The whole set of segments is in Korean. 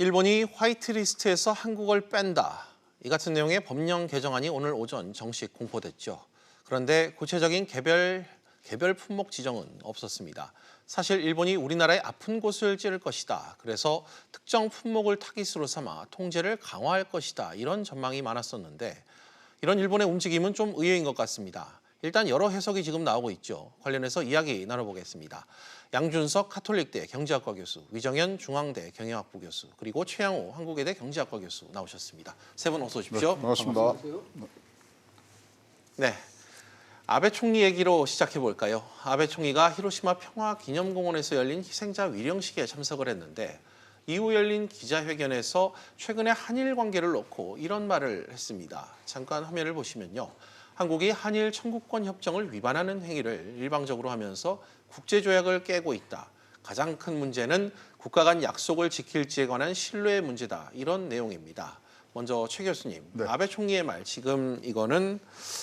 일본이 화이트리스트에서 한국을 뺀다. 이 같은 내용의 법령 개정안이 오늘 오전 정식 공포됐죠. 그런데 구체적인 개별 품목 지정은 없었습니다. 사실 일본이 우리나라의 아픈 곳을 찌를 것이다. 그래서 특정 품목을 타깃으로 삼아 통제를 강화할 것이다. 이런 전망이 많았었는데 이런 일본의 움직임은 좀 의외인 것 같습니다. 일단 여러 해석이 지금 나오고 있죠. 관련해서 이야기 나눠보겠습니다. 양준석 카톨릭대 경제학과 교수, 위정현 중앙대 경영학부 교수, 그리고 최양호 한국외대 경제학과 교수 나오셨습니다. 세 분 어서 오십시오. 네, 반갑습니다. 네, 아베 총리 얘기로 시작해 볼까요? 아베 총리가 히로시마 평화기념공원에서 열린 희생자 위령식에 참석을 했는데 이후 열린 기자회견에서 최근의 한일 관계를 놓고 이런 말을 했습니다. 잠깐 화면을 보시면요. 한국이 한일 청구권 협정을 위반하는 행위를 일방적으로 하면서 국제조약을 깨고 있다. 가장 큰 문제는 국가 간 약속을 지킬지에 관한 신뢰의 문제다. 이런 내용입니다. 먼저 최 교수님, 네. 아베 총리의 말, 지금 이거는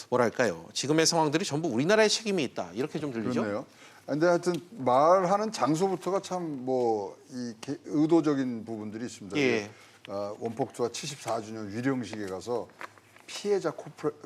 뭐랄까요? 지금의 상황들이 전부 우리나라의 책임이 있다. 이렇게 좀 들리죠? 그렇네요. 근데 하여튼 말하는 장소부터가 참 뭐 의도적인 부분들이 있습니다. 예. 원폭투하 74주년 위령식에 가서 피해자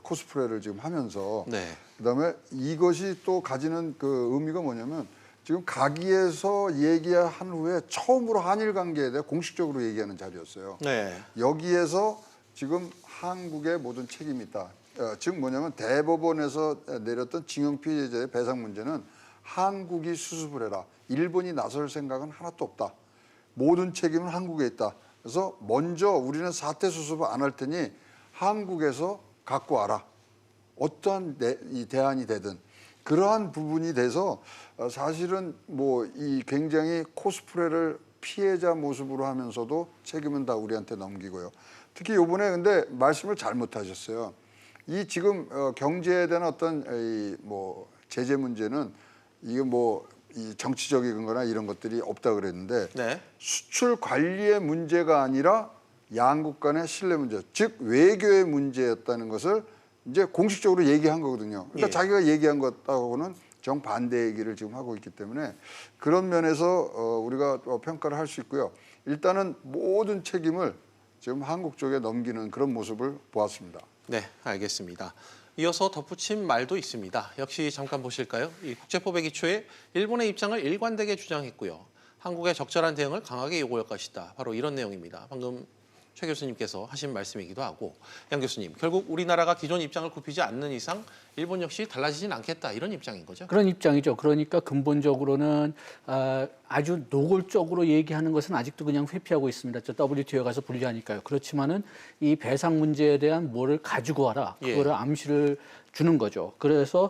코스프레를 지금 하면서 네. 그다음에 이것이 또 가지는 그 의미가 뭐냐면 지금 가기에서 얘기한 후에 처음으로 한일 관계에 대해 공식적으로 얘기하는 자리였어요. 네. 여기에서 지금 한국의 모든 책임이 있다. 즉 뭐냐면 대법원에서 내렸던 징용 피해자의 배상 문제는 한국이 수습을 해라. 일본이 나설 생각은 하나도 없다. 모든 책임은 한국에 있다. 그래서 먼저 우리는 사태 수습을 안 할 테니 한국에서 갖고 와라. 어떠한 이 대안이 되든 그러한 부분이 돼서 사실은 뭐 이 굉장히 코스프레를 피해자 모습으로 하면서도 책임은 다 우리한테 넘기고요. 특히 이번에 근데 말씀을 잘못하셨어요. 이 지금 경제에 대한 어떤 이 뭐 제재 문제는 이게 뭐 이 정치적인 거나 이런 것들이 없다 그랬는데 네. 수출 관리의 문제가 아니라 양국 간의 신뢰 문제, 즉 외교의 문제였다는 것을 이제 공식적으로 얘기한 거거든요. 그러니까 예. 자기가 얘기한 것하고는 정반대 얘기를 지금 하고 있기 때문에 그런 면에서 우리가 평가를 할 수 있고요. 일단은 모든 책임을 지금 한국 쪽에 넘기는 그런 모습을 보았습니다. 네, 알겠습니다. 이어서 덧붙인 말도 있습니다. 역시 잠깐 보실까요? 이 국제법의 기초에 일본의 입장을 일관되게 주장했고요. 한국의 적절한 대응을 강하게 요구할 것이다. 바로 이런 내용입니다. 방금 최 교수님께서 하신 말씀이기도 하고 양 교수님, 결국 우리나라가 기존 입장을 굽히지 않는 이상 일본 역시 달라지진 않겠다. 이런 입장인 거죠? 그런 입장이죠. 그러니까 근본적으로는 아주 노골적으로 얘기하는 것은 아직도 그냥 회피하고 있습니다. WTO에 가서 불리하니까요. 그렇지만은 이 배상 문제에 대한 뭐를 가지고 와라. 그거를 암시를 주는 거죠. 그래서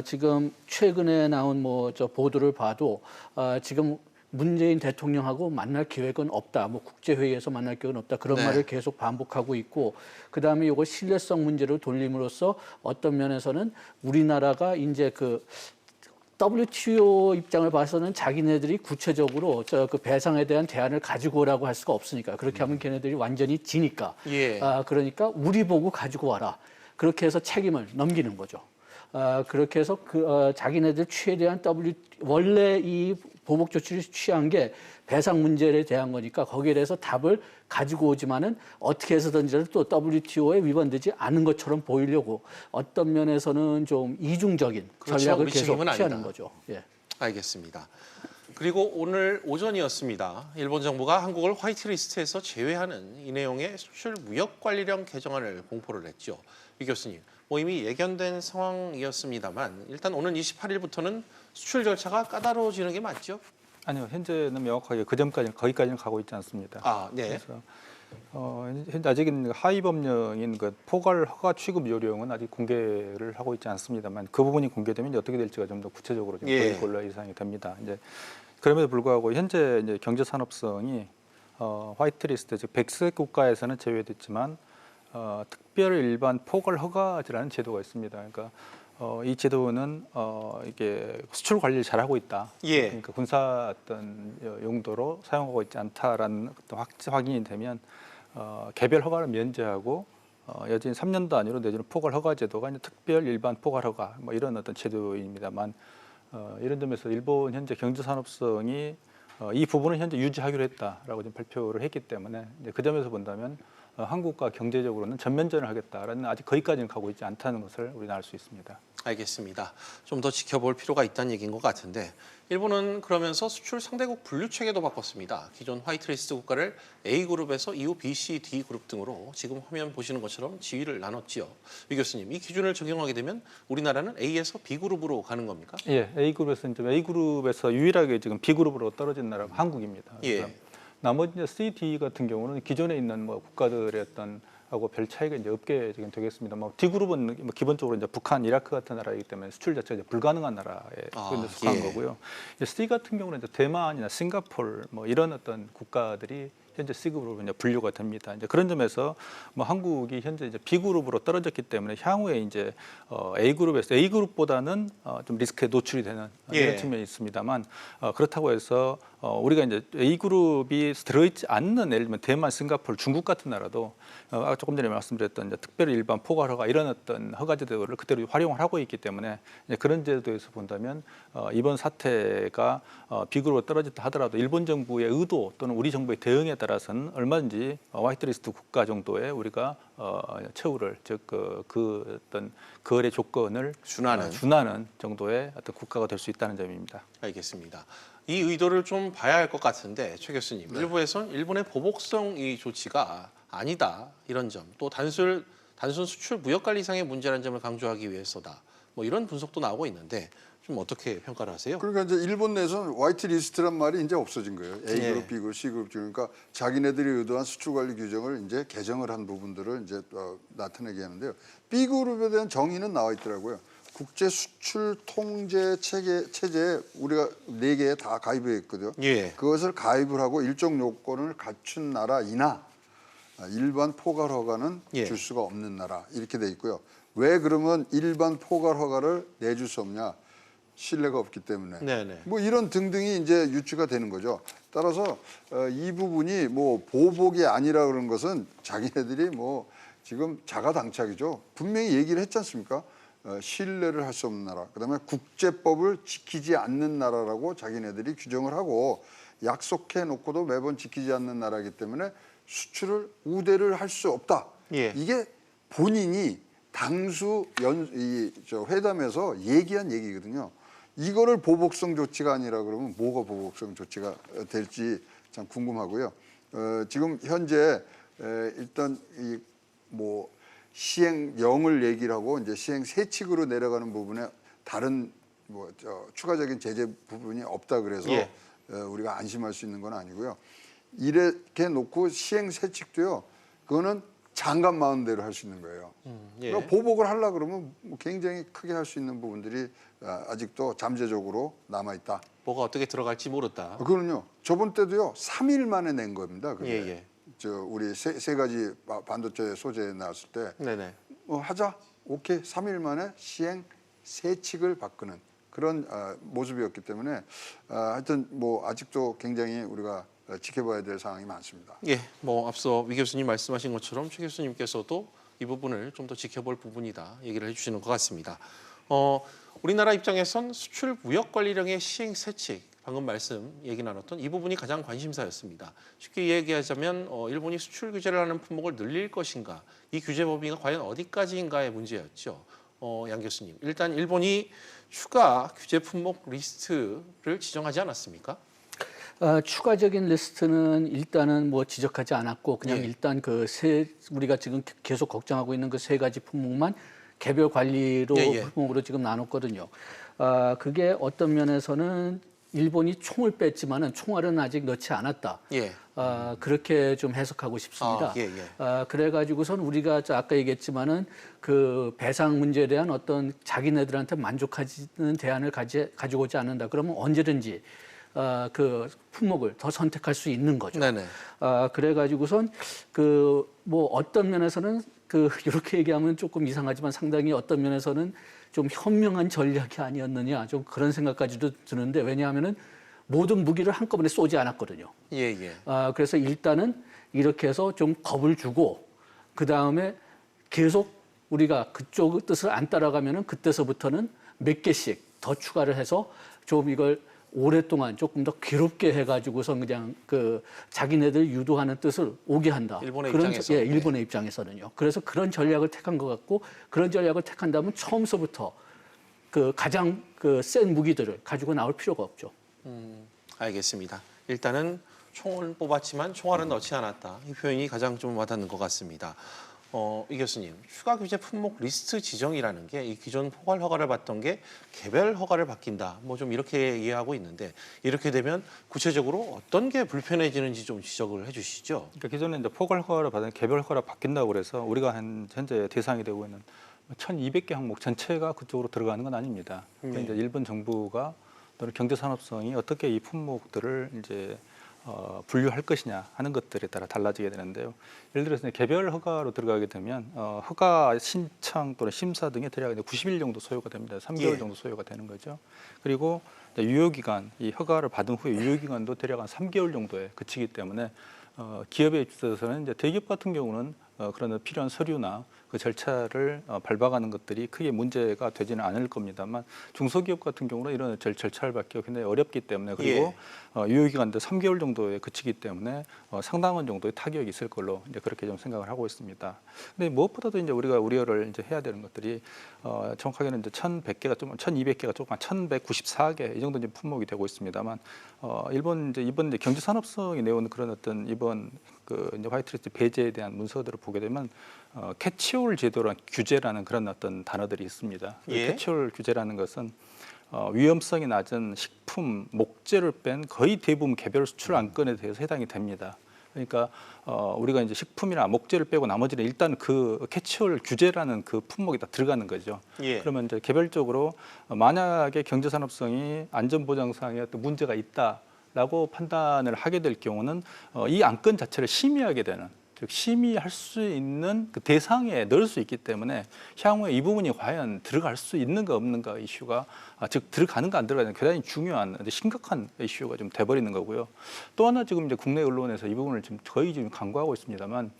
지금 최근에 나온 뭐 저 보도를 봐도 지금 문재인 대통령하고 만날 기획은 없다. 뭐 국제회의에서 만날 기획은 없다. 그런 네. 말을 계속 반복하고 있고, 그다음에 이거 신뢰성 문제를 돌림으로써 어떤 면에서는 우리나라가 이제 그 WTO 입장을 봐서는 자기네들이 구체적으로 그 배상에 대한 대안을 가지고 오라고 할 수가 없으니까. 그렇게 하면 걔네들이 완전히 지니까. 예. 그러니까 우리 보고 가지고 와라. 그렇게 해서 책임을 넘기는 거죠. 그렇게 해서 자기네들 최대한 원래 이 보복 조치를 취한 게 배상 문제에 대한 거니까 거기에 대해서 답을 가지고 오지만은 어떻게 해서든지 또 WTO에 위반되지 않은 것처럼 보이려고 어떤 면에서는 좀 이중적인 그렇죠. 전략을 우리 계속 책임은 취하는 아니다. 거죠. 예. 알겠습니다. 그리고 오늘 오전이었습니다. 일본 정부가 한국을 화이트리스트에서 제외하는 이 내용의 수출 무역관리령 개정안을 공포를 했죠. 이 교수님, 뭐 이미 예견된 상황이었습니다만 일단 오는 28일부터는 수출 절차가 까다로워지는 게 맞죠? 아니요, 현재는 명확하게 그 점까지는 거기까지는 가고 있지 않습니다. 아, 네. 그래서 현재 아직은 하위 법령인 그 포괄 허가 취급 요령은 아직 공개를 하고 있지 않습니다만 그 부분이 공개되면 어떻게 될지가 좀 더 구체적으로 좀 보일 걸로 예상이 됩니다. 이제 그럼에도 불구하고 현재 이제 경제 산업성이 화이트리스트 즉 백색 국가에서는 제외됐지만 특별 일반 포괄 허가제라는 제도가 있습니다. 그러니까 이 제도는 이게 수출 관리를 잘하고 있다. 예. 그러니까 군사 어떤 용도로 사용하고 있지 않다라는 확인이 되면 개별 허가를 면제하고 여전히 3년 단위로 내주는 포괄 허가 제도가 이제 특별 일반 포괄 허가 뭐 이런 어떤 제도입니다만 이런 점에서 일본 현재 경제 산업성이 이 부분은 현재 유지하기로 했다라고 지금 발표를 했기 때문에 이제 그 점에서 본다면 한국과 경제적으로는 전면전을 하겠다라는 아직 거기까지는 가고 있지 않다는 것을 우리는 알 수 있습니다. 알겠습니다. 좀 더 지켜볼 필요가 있다는 얘기인 것 같은데 일본은 그러면서 수출 상대국 분류 체계도 바꿨습니다. 기존 화이트리스트 국가를 A그룹에서 EU, B, C, D 그룹 등으로 지금 화면 보시는 것처럼 지위를 나눴지요. 위 교수님, 이 기준을 적용하게 되면 우리나라는 A에서 B그룹으로 가는 겁니까? 예, A그룹에서 유일하게 지금 B그룹으로 떨어진 나라가 한국입니다. 예. 나머지 이제 C, D 같은 경우는 기존에 있는 뭐 국가들의 어떤 하고 별 차이가 이제 없게 지금 되겠습니다. 뭐 D그룹은 뭐 기본적으로 이제 북한, 이라크 같은 나라이기 때문에 수출 자체가 이제 불가능한 나라에 이제 속한 예. 거고요. 이제 C 같은 경우는 이제 대만이나 싱가포르 뭐 이런 어떤 국가들이 현재 C그룹으로 이제 분류가 됩니다. 이제 그런 점에서 뭐 한국이 현재 이제 B그룹으로 떨어졌기 때문에 향후에 이제 A그룹에서 A그룹보다는 좀 리스크에 노출이 되는 예. 이런 측면이 있습니다만 그렇다고 해서 우리가 이제 A그룹이 들어있지 않는 예를 들면 대만, 싱가포르, 중국 같은 나라도 조금 전에 말씀드렸던 이제 특별 일반 포괄허가 이런 어떤 허가 제도를 그대로 활용을 하고 있기 때문에 이제 그런 제도에서 본다면 이번 사태가 B그룹으로 떨어졌다 하더라도 일본 정부의 의도 또는 우리 정부의 대응에 따라서는 얼마든지 화이트리스트 국가 정도에 우리가 처우를 즉 그 어떤 거래 조건을 준하는 정도의 어떤 국가가 될 수 있다는 점입니다. 알겠습니다. 이 의도를 좀 봐야 할 것 같은데 최 교수님, 일부에선 일본의 보복성 이 조치가 아니다 이런 점, 또 단순 수출 무역 관리상의 문제라는 점을 강조하기 위해서다. 뭐 이런 분석도 나오고 있는데 좀 어떻게 평가를 하세요? 그러니까 이제 일본 내에서는 화이트 리스트란 말이 이제 없어진 거예요. A그룹, 예. B그룹, C그룹 그러니까 자기네들이 의도한 수출 관리 규정을 이제 개정을 한 부분들을 이제 나타내게 하는데요. B그룹에 대한 정의는 나와 있더라고요. 국제 수출 통제 체제에 우리가 4개에 다 가입해 있거든요. 예. 그것을 가입을 하고 일정 요건을 갖춘 나라이나 일반 포괄 허가는 예. 줄 수가 없는 나라 이렇게 돼 있고요. 왜 그러면 일반 포괄 허가를 내줄 수 없냐? 신뢰가 없기 때문에. 네네. 뭐 이런 등등이 이제 유추가 되는 거죠. 따라서 이 부분이 뭐 보복이 아니라 그런 것은 자기네들이 뭐 지금 자가당착이죠. 분명히 얘기를 했지 않습니까? 신뢰를 할 수 없는 나라, 그다음에 국제법을 지키지 않는 나라라고 자기네들이 규정을 하고 약속해 놓고도 매번 지키지 않는 나라이기 때문에 수출을 우대를 할 수 없다. 예. 이게 본인이 당수 회담에서 얘기한 얘기거든요. 이거를 보복성 조치가 아니라 그러면 뭐가 보복성 조치가 될지 참 궁금하고요. 지금 현재 일단 이 뭐 시행령을 얘기를 하고 이제 시행 세칙으로 내려가는 부분에 다른 뭐 추가적인 제재 부분이 없다 그래서 예. 우리가 안심할 수 있는 건 아니고요. 이렇게 놓고 시행 세칙도요. 그거는 장관 마음대로 할 수 있는 거예요. 예. 그러니까 보복을 하려고 그러면 굉장히 크게 할 수 있는 부분들이 아직도 잠재적으로 남아 있다. 뭐가 어떻게 들어갈지 모른다. 그거는요. 저번 때도요. 3일 만에 낸 겁니다. 그게. 예. 우리 세 가지 반도체 소재 나왔을 때 네네. 하자. 오케이. 3일 만에 시행 세칙을 바꾸는 그런 모습이었기 때문에 하여튼 뭐 아직도 굉장히 우리가 지켜봐야 될 상황이 많습니다. 예, 뭐 앞서 위 교수님 말씀하신 것처럼 최 교수님께서도 이 부분을 좀 더 지켜볼 부분이다 얘기를 해주시는 것 같습니다. 우리나라 입장에선 수출 무역 관리령의 시행 세칙, 방금 얘기 나눴던 이 부분이 가장 관심사였습니다. 쉽게 얘기하자면 일본이 수출 규제를 하는 품목을 늘릴 것인가, 이 규제 범위가 과연 어디까지인가의 문제였죠. 양 교수님, 일단 일본이 추가 규제 품목 리스트를 지정하지 않았습니까? 추가적인 리스트는 일단은 뭐 지적하지 않았고 그냥 예. 일단 우리가 지금 계속 걱정하고 있는 그 3가지 품목만 개별 관리로 품목으로 지금 나눴거든요. 그게 어떤 면에서는 일본이 총을 뺐지만은 총알은 아직 넣지 않았다. 예. 그렇게 좀 해석하고 싶습니다. 그래가지고선 우리가 아까 얘기했지만은 그 배상 문제에 대한 어떤 자기네들한테 만족하는 대안을 가지고 오지 않는다. 그러면 언제든지 그 품목을 더 선택할 수 있는 거죠. 네네. 그래가지고선 뭐 어떤 면에서는 이렇게 얘기하면 조금 이상하지만 상당히 어떤 면에서는 좀 현명한 전략이 아니었느냐 좀 그런 생각까지도 드는데 왜냐하면은 모든 무기를 한꺼번에 쏘지 않았거든요. 예. 그래서 일단은 이렇게 해서 좀 겁을 주고 그 다음에 계속 우리가 그쪽 뜻을 안 따라가면은 그때서부터는 몇 개씩 더 추가를 해서 좀 이걸 오랫동안 조금 더 괴롭게 해가지고서 그냥 그 자기네들 유도하는 뜻을 오게 한다. 일본의 그런 입장에서. 예, 일본의 입장에서는요. 그래서 그런 전략을 택한 것 같고 그런 전략을 택한다면 처음서부터 그 가장 그 센 무기들을 가지고 나올 필요가 없죠. 알겠습니다. 일단은 총을 뽑았지만 총알은 넣지 않았다. 이 표현이 가장 좀 와닿는 것 같습니다. 이 교수님, 추가 규제 품목 리스트 지정이라는 게 이 기존 포괄 허가를 받던 게 개별 허가를 바뀐다. 뭐 좀 이렇게 이해하고 있는데 이렇게 되면 구체적으로 어떤 게 불편해지는지 좀 지적을 해주시죠. 그러니까 기존에 이제 포괄 허가를 받은 개별 허가를 바뀐다고 그래서 우리가 현재 대상이 되고 있는 1,200개 항목 전체가 그쪽으로 들어가는 건 아닙니다. 네. 이제 일본 정부가 또는 경제산업성이 어떻게 이 품목들을 이제 분류할 것이냐 하는 것들에 따라 달라지게 되는데요. 예를 들어서 개별 허가로 들어가게 되면 허가 신청 또는 심사 등에 대략 90일 정도 소요가 됩니다. 3개월 예. 정도 소요가 되는 거죠. 그리고 유효기간, 이 허가를 받은 후에 유효기간도 대략 한 3개월 정도에 그치기 때문에 기업에 있어서는 이제 대기업 같은 경우는 그런 필요한 서류나 그 절차를 밟아가는 것들이 크게 문제가 되지는 않을 겁니다만 중소기업 같은 경우는 이런 절차를 밟기가 굉장히 어렵기 때문에 그리고 유효기간도 3개월 정도에 그치기 때문에 상당한 정도의 타격이 있을 걸로 이제 그렇게 좀 생각을 하고 있습니다. 근데 무엇보다도 이제 우리가 우려를 이제 해야 되는 것들이 정확하게는 이제 1,100개가 좀 1,200개가 조금 1,194개 이 정도 이제 품목이 되고 있습니다만 이번 이제 경제산업성이 내온 그런 어떤 이번 그 이제 화이트리스트 배제에 대한 문서들을 보게 되면 캐치홀 제도란 규제라는 그런 어떤 단어들이 있습니다. 예. 캐치홀 규제라는 것은 위험성이 낮은 식품, 목재를 뺀 거의 대부분 개별 수출 안건에 대해서 해당이 됩니다. 그러니까 우리가 이제 식품이나 목재를 빼고 나머지는 일단 그 캐치홀 규제라는 그 품목이 다 들어가는 거죠. 예. 그러면 이제 개별적으로 만약에 경제산업성이 안전보장상에 어떤 문제가 있다라고 판단을 하게 될 경우는 이 안건 자체를 심의하게 되는, 즉 심의할 수 있는 그 대상에 넣을 수 있기 때문에 향후에 이 부분이 과연 들어갈 수 있는가 없는가 이슈가 즉 들어가는가 안 들어가는 굉장히 중요한 심각한 이슈가 좀 돼버리는 거고요. 또 하나 지금 이제 국내 언론에서 이 부분을 지금 거의 지금 강구하고 있습니다만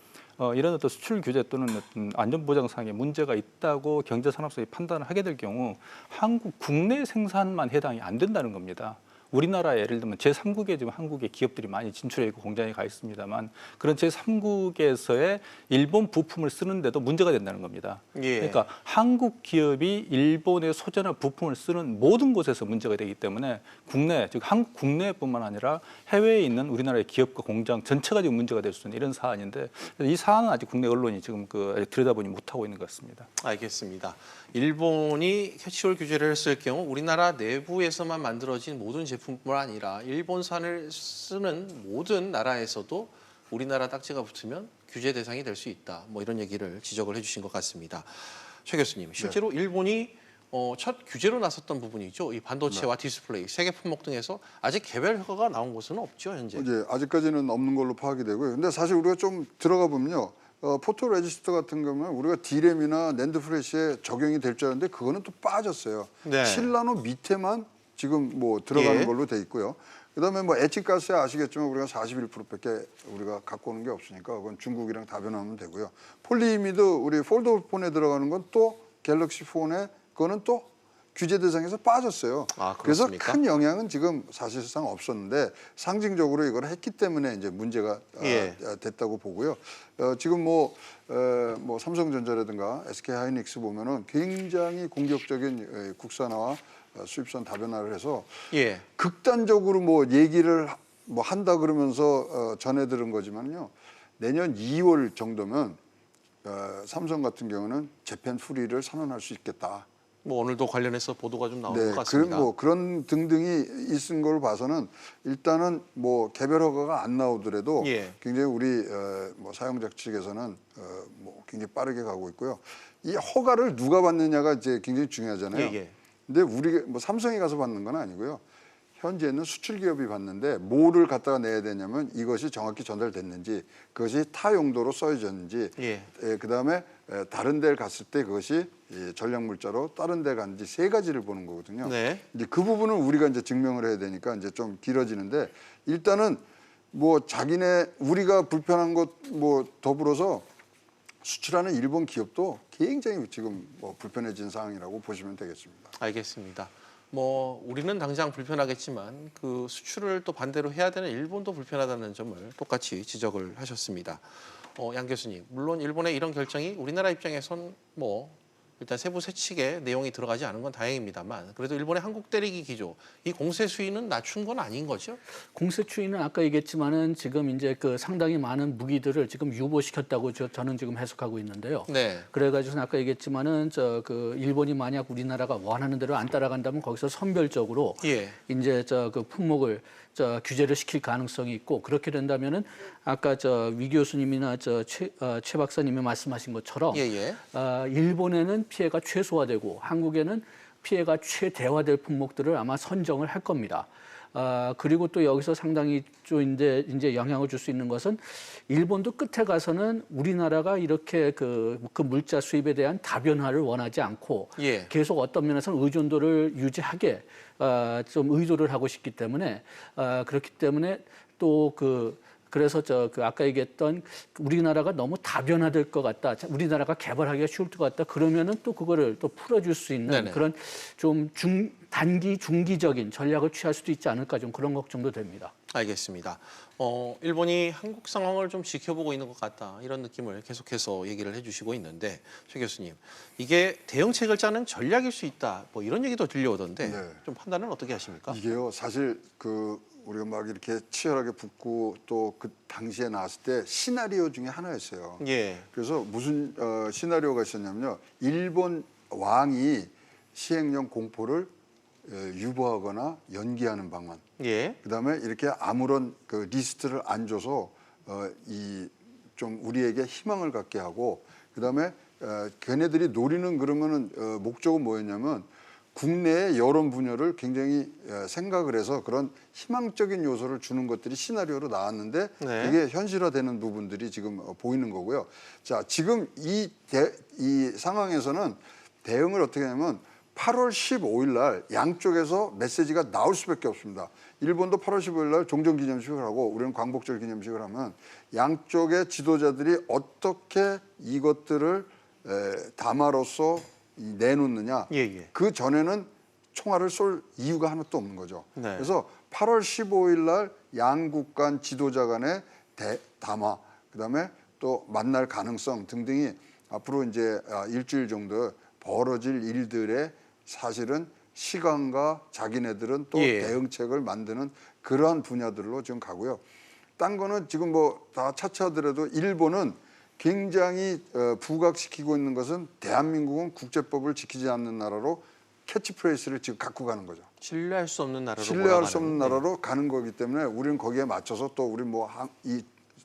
이런 어떤 수출 규제 또는 어떤 안전보장상의 문제가 있다고 경제산업성이 판단을 하게 될 경우 한국 국내 생산만 해당이 안 된다는 겁니다. 우리나라에 예를 들면 제3국에 지금 한국의 기업들이 많이 진출해 있고 공장에 가 있습니다만 그런 제3국에서의 일본 부품을 쓰는데도 문제가 된다는 겁니다. 예. 그러니까 한국 기업이 일본의 소재나 부품을 쓰는 모든 곳에서 문제가 되기 때문에 국내, 즉 한국 국내뿐만 아니라 해외에 있는 우리나라의 기업과 공장 전체가 지금 문제가 될 수 있는 이런 사안인데 이 사안은 아직 국내 언론이 지금 아직 들여다보지 못하고 있는 것 같습니다. 알겠습니다. 일본이 캐치홀 규제를 했을 경우 우리나라 내부에서만 만들어진 모든 제품뿐만 아니라 일본산을 쓰는 모든 나라에서도 우리나라 딱지가 붙으면 규제 대상이 될 수 있다. 뭐 이런 얘기를 지적을 해주신 것 같습니다. 최 교수님, 실제로 일본이 첫 규제로 나섰던 부분이죠. 이 반도체와 디스플레이, 세계 품목 등에서 아직 개별 허가가 나온 곳은 없죠, 현재. 이제 아직까지는 없는 걸로 파악이 되고요. 근데 사실 우리가 좀 들어가 보면요. 포토 레지스터 같은 경우는 우리가 D램이나 낸드 플래시에 적용이 될 줄 알았는데 그거는 또 빠졌어요. 네. 7나노 밑에만 지금 뭐 들어가는 예. 걸로 돼 있고요. 그다음에 뭐 에치가스에 아시겠지만 우리가 41%밖에 우리가 갖고 오는 게 없으니까 그건 중국이랑 다변하면 되고요. 폴리이미드 우리 폴더폰에 들어가는 건 또 갤럭시 폰에 그거는 또 규제 대상에서 빠졌어요. 아, 그래서 그렇습니까? 큰 영향은 지금 사실상 없었는데 상징적으로 이걸 했기 때문에 이제 문제가 예. 됐다고 보고요. 지금 뭐 삼성전자라든가 SK하이닉스 보면은 굉장히 공격적인 국산화와 수입산 다변화를 해서 예. 극단적으로 뭐 얘기를 뭐 한다 그러면서 전해 들은 거지만요. 내년 2월 정도면 삼성 같은 경우는 재팬 프리를 선언할 수 있겠다. 뭐 오늘도 관련해서 보도가 좀 나온 것 같습니다. 그런 등등이 있은 걸 봐서는 일단은 뭐 개별 허가가 안 나오더라도 예. 굉장히 우리 뭐 사용자 측에서는 뭐 굉장히 빠르게 가고 있고요. 이 허가를 누가 받느냐가 이제 굉장히 중요하잖아요. 예, 예. 근데 우리 뭐 삼성이 가서 받는 건 아니고요. 현재는 수출 기업이 받는데 뭐를 갖다가 내야 되냐면 이것이 정확히 전달됐는지, 그것이 타 용도로 써졌는지, 예. 그다음에 다른 데를 갔을 때 그것이 전략 물자로 다른 데 갔는지 세 가지를 보는 거거든요. 네. 이제 그 부분을 우리가 이제 증명을 해야 되니까 이제 좀 길어지는데 일단은 뭐 자기네 우리가 불편한 것 뭐 더불어서 수출하는 일본 기업도 굉장히 지금 뭐 불편해진 상황이라고 보시면 되겠습니다. 알겠습니다. 뭐 우리는 당장 불편하겠지만 그 수출을 또 반대로 해야 되는 일본도 불편하다는 점을 똑같이 지적을 하셨습니다. 양 교수님, 물론 일본의 이런 결정이 우리나라 입장에선 뭐 일단 세부 세칙에 내용이 들어가지 않은 건 다행입니다만 그래도 일본의 한국 때리기 기조, 이 공세 수위는 낮춘 건 아닌 거죠? 공세 추이는 아까 얘기했지만은 지금 이제 그 상당히 많은 무기들을 지금 유보시켰다고 저는 지금 해석하고 있는데요. 네. 그래가지고 아까 얘기했지만은 그 일본이 만약 우리나라가 원하는 대로 안 따라간다면 거기서 선별적으로 예. 이제 그 품목을 규제를 시킬 가능성이 있고 그렇게 된다면은 아까 위 교수님이나 최 박사님이 말씀하신 것처럼 예. 일본에는 피해가 최소화되고 한국에는 피해가 최대화될 품목들을 아마 선정을 할 겁니다. 그리고 또 여기서 상당히 좀 이제 영향을 줄 수 있는 것은 일본도 끝에 가서는 우리나라가 이렇게 그 물자 수입에 대한 다변화를 원하지 않고 예. 계속 어떤 면에서는 의존도를 유지하게 좀 의도를 하고 싶기 때문에 그렇기 때문에 또 그래서 그 아까 얘기했던 우리나라가 너무 다변화될 것 같다. 우리나라가 개발하기가 쉬울 것 같다. 그러면은 또 그거를 또 풀어줄 수 있는 네네. 그런 좀 단기 중기적인 전략을 취할 수도 있지 않을까 좀 그런 걱정도 됩니다. 알겠습니다. 일본이 한국 상황을 좀 지켜보고 있는 것 같다 이런 느낌을 계속해서 얘기를 해주시고 있는데 최 교수님, 이게 대응책을 짜는 전략일 수 있다 뭐 이런 얘기도 들려오던데 네. 좀 판단은 어떻게 하십니까? 이게요, 사실 우리가 막 이렇게 치열하게 붙고 또 그 당시에 나왔을 때 시나리오 중에 하나였어요. 예. 그래서 무슨 시나리오가 있었냐면요, 일본 왕이 시행령 공포를 유보하거나 연기하는 방안. 예. 그다음에 이렇게 아무런 그 리스트를 안 줘서 이 좀 우리에게 희망을 갖게 하고, 그다음에 걔네들이 노리는 그러면은 목적은 뭐였냐면 국내의 여론 분열을 굉장히 생각을 해서 그런 희망적인 요소를 주는 것들이 시나리오로 나왔는데 네. 이게 현실화되는 부분들이 지금 보이는 거고요. 자, 지금 이 상황에서는 대응을 어떻게 하냐면 8월 15일 날 양쪽에서 메시지가 나올 수밖에 없습니다. 일본도 8월 15일 날 종전기념식을 하고 우리는 광복절 기념식을 하면 양쪽의 지도자들이 어떻게 이것들을 담화로서 내놓느냐. 예. 그 전에는 총알을 쏠 이유가 하나도 없는 거죠. 네. 그래서 8월 15일 날 양국 간 지도자 간의 담화, 그다음에 또 만날 가능성 등등이 앞으로 이제 일주일 정도 벌어질 일들의 사실은 시간과 자기네들은 또 예. 대응책을 만드는 그러한 분야들로 지금 가고요. 딴 거는 지금 뭐 다 차치하더라도 일본은 굉장히 부각시키고 있는 것은 대한민국은 국제법을 지키지 않는 나라로 캐치프레이스를 지금 갖고 가는 거죠. 신뢰할 수 없는 나라로 신뢰할 수 없는 몰아가는, 나라로 가는 거기 때문에 우리는 거기에 맞춰서 또 우리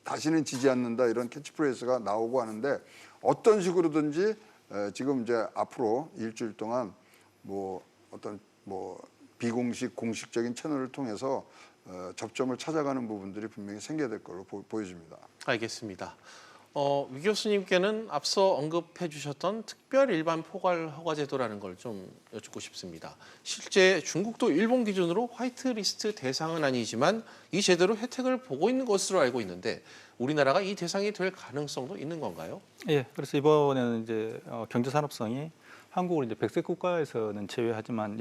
다시는 지지 않는다 이런 캐치프레이스가 나오고 하는데 어떤 식으로든지 지금 이제 앞으로 일주일 동안 뭐 어떤 비공식 공식적인 채널을 통해서 접점을 찾아가는 부분들이 분명히 생겨야 될 걸로 보여집니다. 알겠습니다. 위 교수님께는 앞서 언급해 주셨던 특별 일반 포괄 허가 제도라는 걸 좀 여쭙고 싶습니다. 실제 중국도 일본 기준으로 화이트리스트 대상은 아니지만 이 제도로 혜택을 보고 있는 것으로 알고 있는데 우리나라가 이 대상이 될 가능성도 있는 건가요? 예, 그래서 이번에는 이제 경제산업성이 한국을 이제 백색 국가에서는 제외하지만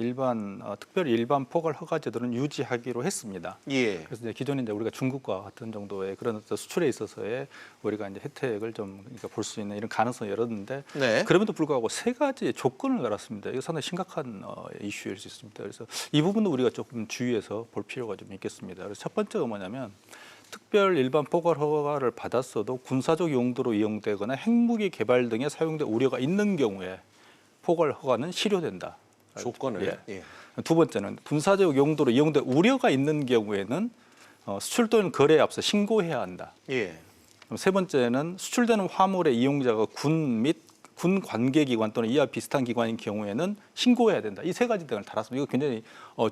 특별히 일반 포괄 허가 제도는 유지하기로 했습니다. 예. 그래서 이제 기존에 이제 우리가 중국과 같은 정도의 그런 어떤 수출에 있어서의 우리가 이제 혜택을 좀 볼 수 있는 이런 가능성을 열었는데 네. 그럼에도 불구하고 세 가지의 조건을 달았습니다. 이거 상당히 심각한 이슈일 수 있습니다. 그래서 이 부분도 우리가 조금 주의해서 볼 필요가 좀 있겠습니다. 그래서 첫 번째가 뭐냐면 특별 일반 포괄 허가를 받았어도 군사적 용도로 이용되거나 핵무기 개발 등에 사용될 우려가 있는 경우에 포괄 허가는 실효된다. 조건을. 예. 두 번째는 군사적 용도로 이용될 우려가 있는 경우에는 수출 또는 거래에 앞서 신고해야 한다. 예. 그럼 세 번째는 수출되는 화물의 이용자가 군 및 군 관계기관 또는 이와 비슷한 기관인 경우에는 신고해야 된다. 이 세 가지 등을 달았습니다. 이거 굉장히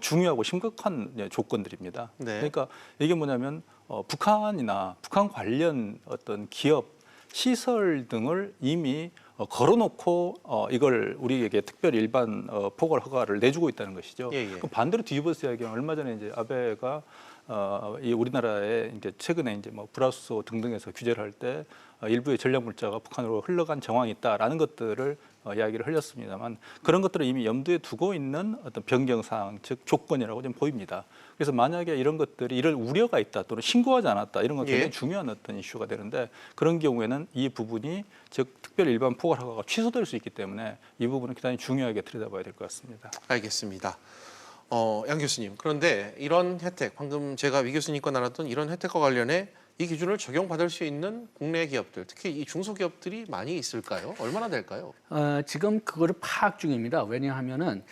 중요하고 심각한 조건들입니다. 네. 그러니까 이게 뭐냐면 북한이나 북한 관련 어떤 기업 시설 등을 이미 걸어놓고 이걸 우리에게 특별 일반 포괄 허가를 내주고 있다는 것이죠. 예. 그럼 반대로 뒤집어서 이야기하면 얼마 전에 이제 아베가 이 우리나라에 이제 최근에 이제 뭐 브라수소 등등에서 규제를 할 때 일부의 전략 물자가 북한으로 흘러간 정황이 있다라는 것들을 이야기를 흘렸습니다만 그런 것들을 이미 염두에 두고 있는 어떤 변경 사항, 즉 조건이라고 좀 보입니다. 그래서 만약에 이런 것들이 이런 우려가 있다 또는 신고하지 않았다 이런 건 굉장히 중요한 어떤 이슈가 되는데 그런 경우에는 이 부분이 즉 특별 일반 포괄 허가가 취소될 수 있기 때문에 이 부분은 굉장히 중요하게 들여다봐야 될 것 같습니다. 알겠습니다. 양 교수님, 그런데 이런 혜택, 방금 제가 위 교수님과 나눴던 이런 혜택과 관련해 이 기준을 적용받을 수 있는 국내 기업들, 특히 이 중소기업들이 많이 있을까요? 얼마나 될까요? 지금 그거를 파악 중입니다. 왜냐하면은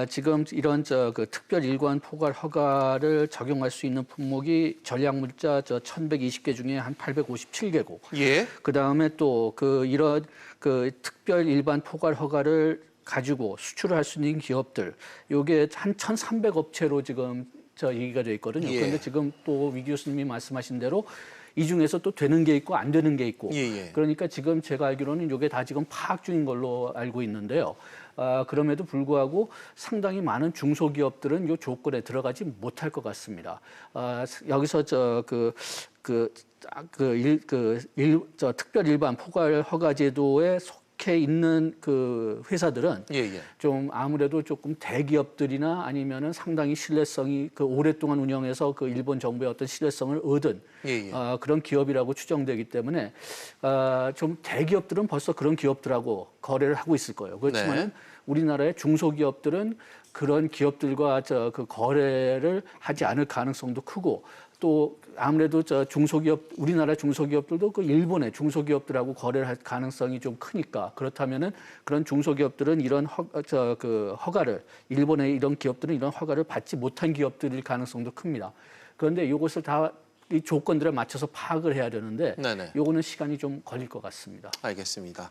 지금 이런 그 특별 일관 포괄 허가를 적용할 수 있는 품목이 전략물자 1,120개 중에 한 857개고. 예. 그 다음에 또 이런 그 특별 일반 포괄 허가를 가지고 수출을 할 수 있는 기업들, 요게 한 1,300업체로 지금 얘기가 돼 있거든요. 예. 그런데 지금 또 위 교수님이 말씀하신 대로 이 중에서 또 되는 게 있고 안 되는 게 있고. 예. 그러니까 지금 제가 알기로는 이게 다 지금 파악 중인 걸로 알고 있는데요. 그럼에도 불구하고 상당히 많은 중소기업들은 이 조건에 들어가지 못할 것 같습니다. 여기서 특별 일반 포괄 허가 제도에 속해 있는 그 회사들은 좀 아무래도 조금 대기업들이나 아니면은 상당히 신뢰성이 그 오랫동안 운영해서 그 일본 정부의 어떤 신뢰성을 얻은 그런 기업이라고 추정되기 때문에 좀 대기업들은 벌써 그런 기업들하고 거래를 하고 있을 거예요. 그렇지만 우리나라의 중소기업들은 그런 기업들과 그 거래를 하지 않을 가능성도 크고 또 아무래도 우리나라 중소기업들도 그 일본의 중소기업들하고 거래를 할 가능성이 좀 크니까 그렇다면은 그런 중소기업들은 이런 허가를 일본의 이런 기업들은 이런 허가를 받지 못한 기업들일 가능성도 큽니다. 그런데 이것을 다 이 조건들에 맞춰서 파악을 해야 되는데 요거는 시간이 좀 걸릴 것 같습니다. 알겠습니다.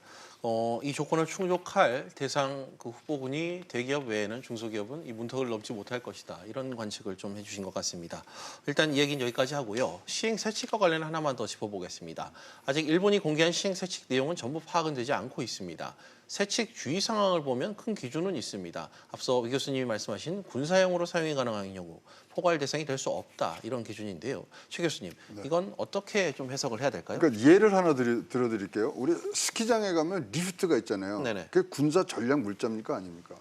이 조건을 충족할 대상 그 후보군이 대기업 외에는 중소기업은 이 문턱을 넘지 못할 것이다. 이런 관측을 좀 해주신 것 같습니다. 일단 이 얘기는 여기까지 하고요. 시행 세칙과 관련 하나만 더 짚어보겠습니다. 아직 일본이 공개한 시행 세칙 내용은 전부 파악은 되지 않고 있습니다. 세칙 주의 상황을 보면 큰 기준은 있습니다. 앞서 위 교수님이 말씀하신 군사용으로 사용이 가능한 경우 포괄 대상이 될 수 없다. 이런 기준인데요. 최 교수님, 이건 어떻게 좀 해석을 해야 될까요? 그러니까 예를 하나 들어드릴게요. 우리 스키장에 가면 리프트가 있잖아요. 그게 군사 전략 물자입니까 아닙니까?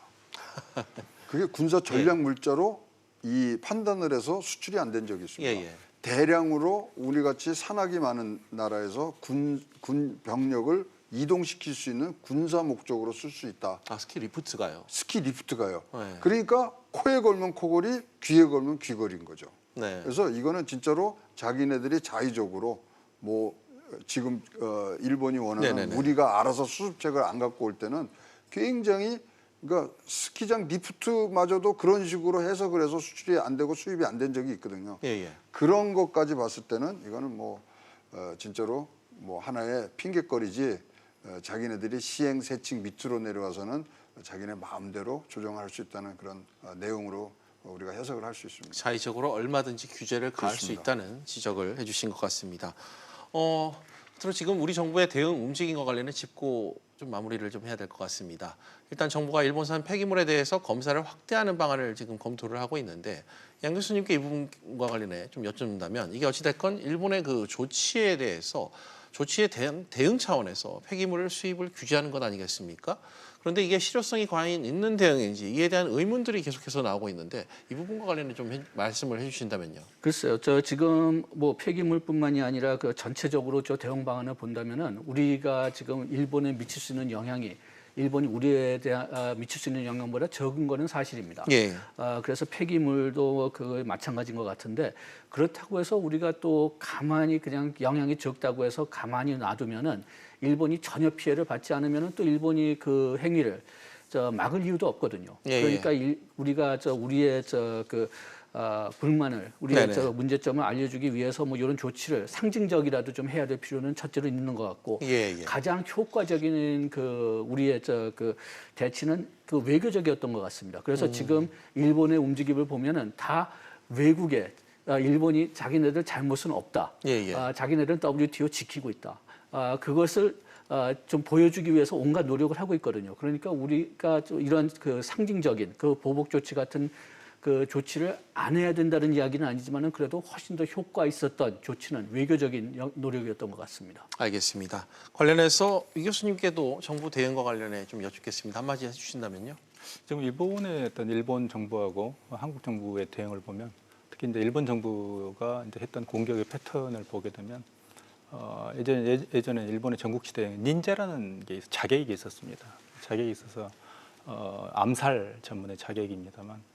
그게 군사 전략 물자로 이 판단을 해서 수출이 안 된 적이 있습니다. 대량으로 우리 같이 산악이 많은 나라에서 군 병력을 이동시킬 수 있는 군사 목적으로 쓸 수 있다. 스키 리프트가요? 스키 리프트가요. 그러니까 코에 걸면 코걸이, 귀에 걸면 귀걸이인 거죠. 그래서 이거는 진짜로 자기네들이 자의적으로 뭐 지금 일본이 원하는 우리가 알아서 수습책을 안 갖고 올 때는 굉장히 그러니까 스키장 리프트마저도 그런 식으로 해석을 해서 수출이 안 되고 수입이 안 된 적이 있거든요. 그런 것까지 봤을 때는 이거는 뭐 진짜로 뭐 하나의 핑계거리지 자기네들이 시행 세칙 밑으로 내려와서는 자기네 마음대로 조정할 수 있다는 그런 내용으로 우리가 해석을 할 수 있습니다. 자의적으로 얼마든지 규제를 가할 수 있다는 지적을 해주신 것 같습니다. 그럼 지금 우리 정부의 대응 움직임과 관련해 짚고 좀 마무리를 좀 해야 될 것 같습니다. 일단 정부가 일본산 폐기물에 대해서 검사를 확대하는 방안을 지금 검토를 하고 있는데 양 교수님께 이 부분과 관련해 좀 여쭙는다면 이게 어찌됐건 일본의 그 조치에 대해서 조치에 대한 대응 차원에서 폐기물 수입을 규제하는 것 아니겠습니까? 그런데 이게 실효성이 과연 있는 대응인지 이에 대한 의문들이 계속해서 나오고 있는데 이 부분과 관련해 좀 말씀을 해주신다면요. 글쎄요, 지금 뭐 폐기물뿐만이 아니라 그 전체적으로 대응 방안을 본다면은 우리가 지금 일본에 미칠 수 있는 영향이 일본이 우리에 대한 미칠 수 있는 영향보다 적은 거는 사실입니다. 그래서 폐기물도 그 마찬가지인 것 같은데 그렇다고 해서 우리가 또 가만히 그냥 영향이 적다고 해서 가만히 놔두면은 일본이 전혀 피해를 받지 않으면은 또 일본이 그 행위를 막을 이유도 없거든요. 그러니까 우리가 우리의 불만을 우리의 문제점을 알려주기 위해서 뭐 이런 조치를 상징적이라도 좀 해야 될 필요는 첫째로 있는 것 같고 가장 효과적인 그 우리의 그 대치는 그 외교적이었던 것 같습니다. 그래서 지금 일본의 움직임을 보면은 다 외국에 일본이 자기네들 잘못은 없다. 자기네들은 WTO 지키고 있다. 그것을 좀 보여주기 위해서 온갖 노력을 하고 있거든요. 그러니까 우리가 이런 그 상징적인 그 보복 조치 같은 그 조치를 안 해야 된다는 이야기는 아니지만은 그래도 훨씬 더 효과 있었던 조치는 외교적인 노력이었던 것 같습니다. 알겠습니다. 관련해서 이 교수님께도 정부 대응과 관련해 좀 여쭙겠습니다. 한마디 해주신다면요. 지금 일본의 어떤 일본 정부하고 한국 정부의 대응을 보면 특히 이제 일본 정부가 이제 했던 공격의 패턴을 보게 되면 예전에 일본의 전국시대에 닌자라는 게 자객이 있었습니다. 자객이 있어서 암살 전문의 자객입니다만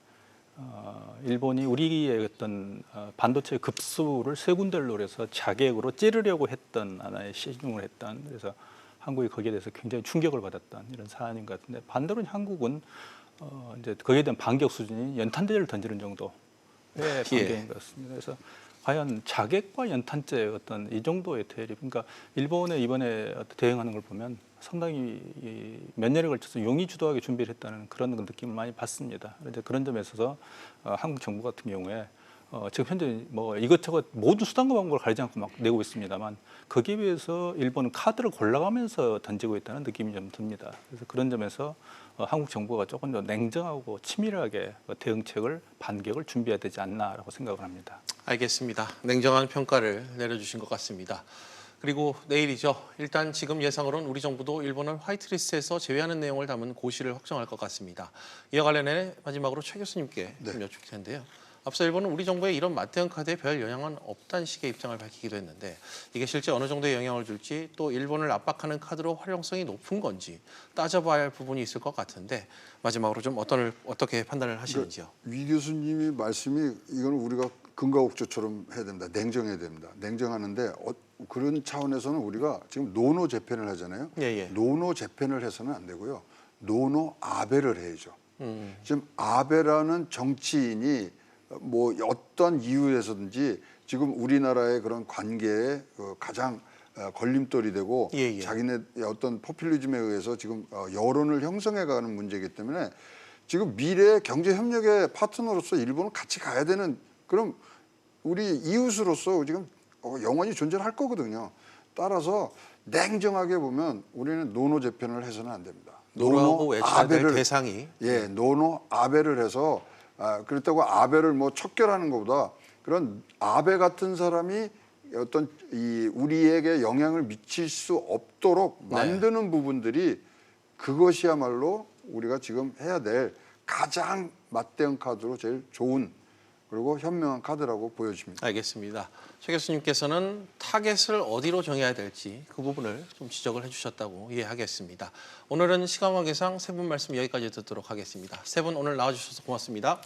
일본이 우리의 어떤 반도체 급수를 세 군데로 해서 자객으로 찌르려고 했던 하나의 시중을 했던 그래서 한국이 거기에 대해서 굉장히 충격을 받았던 이런 사안인 것 같은데 반대로 한국은 이제 거기에 대한 반격 수준이 연탄재를 던지는 정도의 반격인 것 같습니다. 그래서 과연 자객과 연탄재 어떤 이 정도의 대립, 그러니까 일본의 이번에 대응하는 걸 보면 상당히 몇 년에 걸쳐서 용의주도하게 준비를 했다는 그런 느낌을 많이 받습니다. 그런데 그런 점에 있어서 한국 정부 같은 경우에 지금 현재 뭐 이것저것 모든 수단과 방법을 가리지 않고 막 내고 있습니다만 거기에 비해서 일본은 카드를 골라가면서 던지고 있다는 느낌이 좀 듭니다. 그래서 그런 점에서 한국 정부가 조금 더 냉정하고 치밀하게 대응책을 반격을 준비해야 되지 않나라고 생각을 합니다. 알겠습니다. 냉정한 평가를 내려주신 것 같습니다. 그리고 내일이죠. 일단 지금 예상으로는 우리 정부도 일본을 화이트리스트에서 제외하는 내용을 담은 고시를 확정할 것 같습니다. 이와 관련해 마지막으로 최 교수님께 좀 여쭙을 텐데요. 앞서 일본은 우리 정부의 이런 맞대응 카드에 별 영향은 없다는 식의 입장을 밝히기도 했는데 이게 실제 어느 정도의 영향을 줄지 또 일본을 압박하는 카드로 활용성이 높은 건지 따져봐야 할 부분이 있을 것 같은데 마지막으로 좀 어떻게 판단을 하시는지요? 위 교수님이 말씀이 이건 우리가 금가옥조처럼 해야 됩니다. 냉정해야 됩니다. 냉정하는데 그런 차원에서는 우리가 지금 노노 재편을 하잖아요. 예. 노노 재편을 해서는 안 되고요. 노노 아베를 해야죠. 지금 아베라는 정치인이 뭐 어떤 이유에서든지 지금 우리나라의 그런 관계에 가장 걸림돌이 되고 자기네 어떤 포퓰리즘에 의해서 지금 여론을 형성해가는 문제이기 때문에 지금 미래 경제 협력의 파트너로서 일본은 같이 가야 되는 그럼 우리 이웃으로서 지금 영원히 존재할 거거든요. 따라서 냉정하게 보면 우리는 노노 재편을 해서는 안 됩니다. 노노하고 외쳐야 될 대상이 노노 아베를 해서 그렇다고 아베를 뭐 척결하는 것보다 그런 아베 같은 사람이 어떤 이 우리에게 영향을 미칠 수 없도록 만드는 부분들이 그것이야말로 우리가 지금 해야 될 가장 맞대응 카드로 제일 좋은 그리고 현명한 카드라고 보여집니다. 알겠습니다. 최 교수님께서는 타겟을 어디로 정해야 될지 그 부분을 좀 지적을 해주셨다고 이해하겠습니다. 오늘은 시간 관계상 세 분 말씀 여기까지 듣도록 하겠습니다. 세 분 오늘 나와주셔서 고맙습니다.